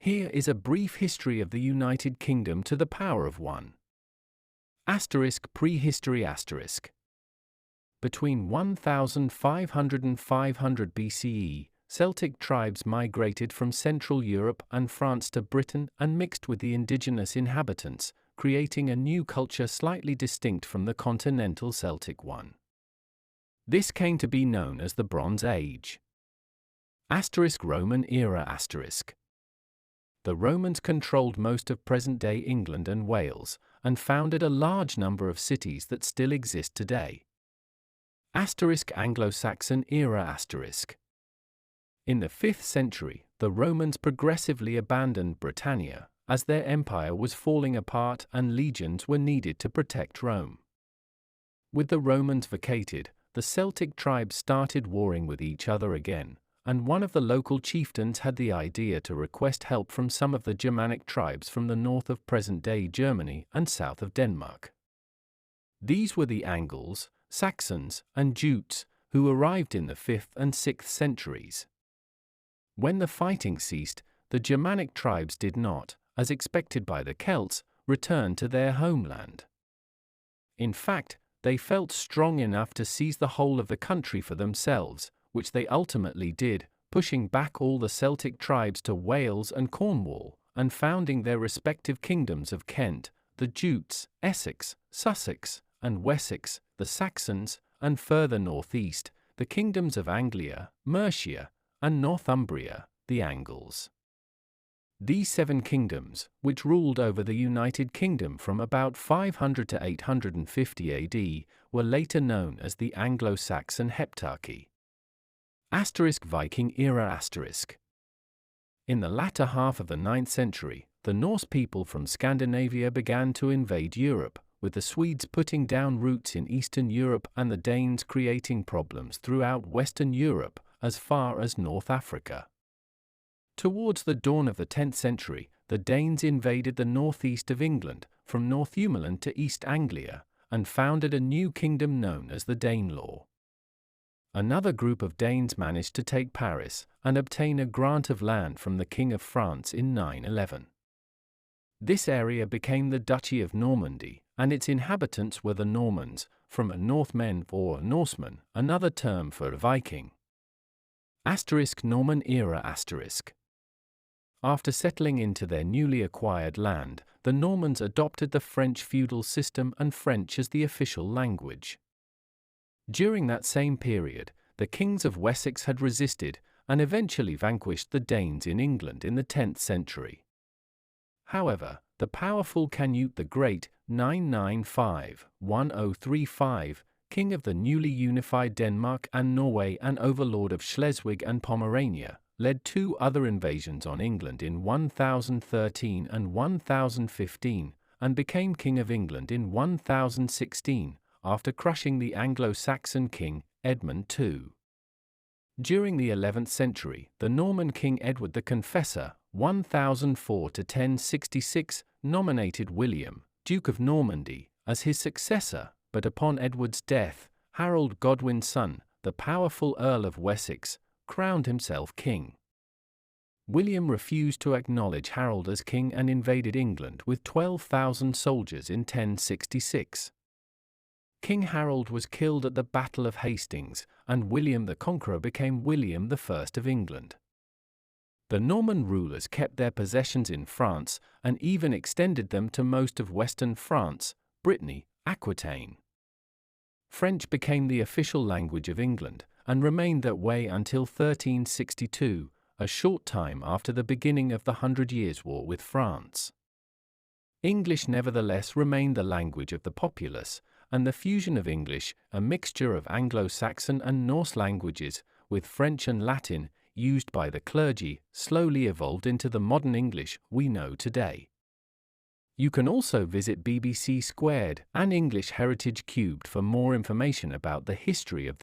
Here is a brief history of the United Kingdom to the power of 1. Prehistory Between 1500 and 500 BCE, Celtic tribes migrated from Central Europe and France to Britain and mixed with the indigenous inhabitants, creating a new culture slightly distinct from the continental Celtic one. This came to be known as the Bronze Age. Roman era. The Romans controlled most of present-day England and Wales, and founded a large number of cities that still exist today. Anglo-Saxon era. In the 5th century, the Romans progressively abandoned Britannia, as their empire was falling apart and legions were needed to protect Rome. With the Romans vacated, the Celtic tribes started warring with each other again, and one of the local chieftains had the idea to request help from some of the Germanic tribes from the north of present-day Germany and south of Denmark. These were the Angles, Saxons, and Jutes, who arrived in the 5th and 6th centuries. When the fighting ceased, the Germanic tribes did not, as expected by the Celts, return to their homeland. In fact, they felt strong enough to seize the whole of the country for themselves, which they ultimately did, pushing back all the Celtic tribes to Wales and Cornwall, and founding their respective kingdoms of Kent, the Jutes, Essex, Sussex, and Wessex, the Saxons, and further northeast, the kingdoms of Anglia, Mercia, and Northumbria, the Angles. These 7 kingdoms, which ruled over the United Kingdom from about 500 to 850 AD, were later known as the Anglo-Saxon Heptarchy. Viking era. In the latter half of the 9th century, the Norse people from Scandinavia began to invade Europe, with the Swedes putting down roots in Eastern Europe and the Danes creating problems throughout Western Europe, as far as North Africa. Towards the dawn of the 10th century, the Danes invaded the northeast of England, from Northumberland to East Anglia, and founded a new kingdom known as the Danelaw. Another group of Danes managed to take Paris and obtain a grant of land from the King of France in 911. This area became the Duchy of Normandy, and its inhabitants were the Normans, from a Northmen or Norseman, another term for a Viking. Norman era. After settling into their newly acquired land, the Normans adopted the French feudal system and French as the official language. During that same period, the kings of Wessex had resisted and eventually vanquished the Danes in England in the 10th century. However, the powerful Canute the Great, 995-1035, king of the newly unified Denmark and Norway and overlord of Schleswig and Pomerania, led 2 other invasions on England in 1013 and 1015, and became King of England in 1016, after crushing the Anglo-Saxon king, Edmund II. During the 11th century, the Norman king Edward the Confessor, 1004 to 1066, nominated William, Duke of Normandy, as his successor, but upon Edward's death, Harold Godwin's son, the powerful Earl of Wessex, crowned himself king. William refused to acknowledge Harold as king and invaded England with 12,000 soldiers in 1066. King Harold was killed at the Battle of Hastings, and William the Conqueror became William I of England. The Norman rulers kept their possessions in France and even extended them to most of western France, Brittany, Aquitaine. French became the official language of England, and remained that way until 1362, a short time after the beginning of the 100 Years' War with France. English nevertheless remained the language of the populace, and the fusion of English, a mixture of Anglo-Saxon and Norse languages, with French and Latin, used by the clergy, slowly evolved into the modern English we know today. You can also visit BBC Squared and English Heritage Cubed for more information about the history of